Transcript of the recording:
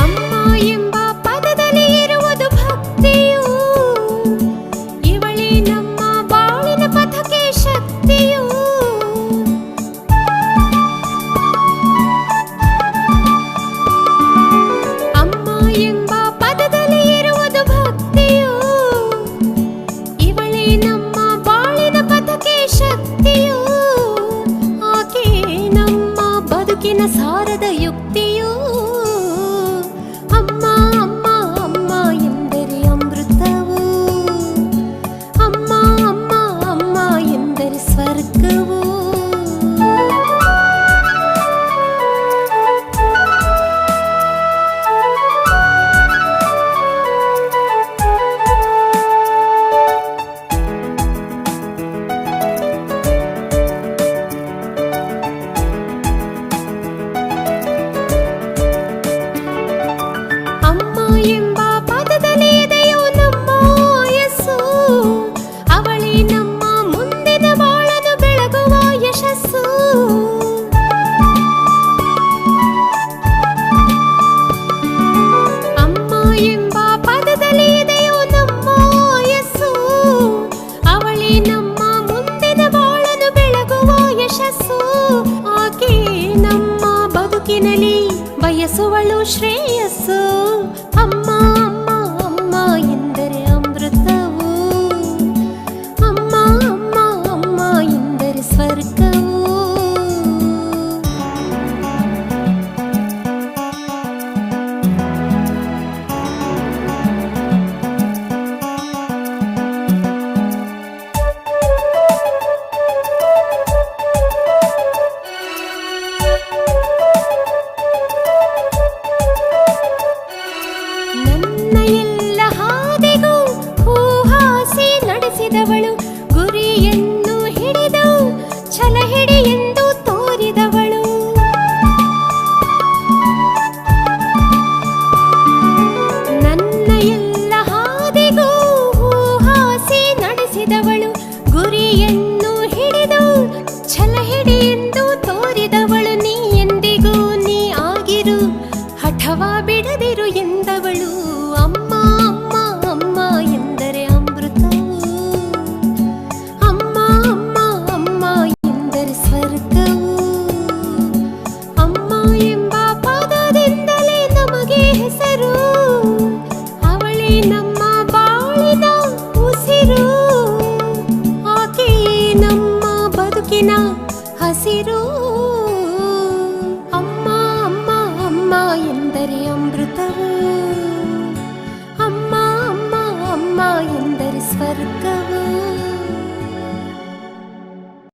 ಅಮ್ಮ ಎಂಬ ಪದದಲ್ಲಿ ಇರುವುದು ಭಕ್ತಿಯು, ಇವಳೇ ನಮ್ಮ ಬಾಳಿನ ಪಥಕ್ಕೆ ಶಕ್ತಿಯು. ಅಮ್ಮ ಎಂಬ ಪದದಲ್ಲಿ ಇರುವುದು ಭಕ್ತಿಯು, ಇವಳೇ ನಮ್ಮ ಬಾಳಿನ ಪಥಕ್ಕೆ ಶಕ್ತಿಯು. ಆಕೆ ನಮ್ಮ ಬದುಕಿನ ಸಾರದ ಯುಕ್ತಿಯು. ಅಮ್ಮ ಅಮ್ಮ ಅಮ್ಮ ಎಂದರೆ ಅಮೃತವು, ಅಮ್ಮ ಅಮ್ಮ ಅಮ್ಮ ಎಂದರೆ ಸ್ವರ್ಗವು. ಅಮ್ಮ ಎಂಬ ಪದದಲ್ಲಿ ಇದೆಯೋ ನಮ್ಮ ಯಸ್ಸು, ಅವಳೇ ನಮ್ಮ ಮುಂದಿನ ಬಾಳನ್ನು ಬೆಳಗುವ ಯಶಸ್ಸು. ಅಮ್ಮ ಎಂಬ ಪದದಲ್ಲಿ ಇದೆಯೋ ನಮ್ಮ ಯಸ್ಸು, ಅವಳೇ ನಮ್ಮ ಮುಂದಿನ ಬಾಳನ್ನು ಬೆಳಗುವ ಯಶಸ್ಸು. ಆಕೆ ನಮ್ಮ ಬದುಕಿನಲ್ಲಿ ಬಯಸುವಳು ಶ್ರೇಯಸ್ಸು. ಅಮ್ಮ ಅಮ್ಮ ಅಮ್ಮ ಎಂದರೆ ಅಮೃತವು, ಅಮ್ಮ ಅಮ್ಮ ಅಮ್ಮ ಎಂದರೆ ಸ್ವರ್ಗವು. ನನ್ನ ಎಲ್ಲ ಹಾದಿಗೂ ಹೂಹಾಸಿ ನಡೆಸಿದವಳು, ಗುರಿಯನ್ನು ಹಿಡಿದು ಛಲ ಹಿಡಿ ಎಂದು ತೋರಿದವಳು. ನನ್ನ ಎಲ್ಲ ಹಾದಿಗೂ ಹೂಹಾಸಿ ನಡೆಸಿದವಳು, ಗುರಿಯನ್ನು ಹಿಡಿದು ಛಲ ಹಿಡಿ ಎಂದು ತೋರಿದವಳು. ನೀ ಎಂದಿಗೂ ನೀ ಆಗಿರು, ಹಠವ ಬಿಡದಿರು ಎಂದವಳು. ಅಮ್ಮ ಅಮ್ಮ ಅಮ್ಮ ಎಂದರೆ ಅಮೃತವು, ಅಮ್ಮ ಅಮ್ಮ ಅಮ್ಮ ಎಂದರೆ ಸ್ವರ್ಗವು. ಅಮ್ಮ ಎಂಬ ಪದದಿಂದಲೇ ನಮಗೆ ಹೆಸರು, ಅವಳೇ ನಮ್ಮ ಬಾಳಿನ ಉಸಿರು. ಆಕೆ ನಮ್ಮ ಬದುಕಿನ ಹಸಿರು. ಅಮ್ಮ ಅಮ್ಮ ಅಮ್ಮ ಎಂದರೆ ಅಮೃತವು, ಅಮ್ಮ ಅಮ್ಮ ಅಮ್ಮ ಎಂದರೆ ಸ್ವರ್ಗ.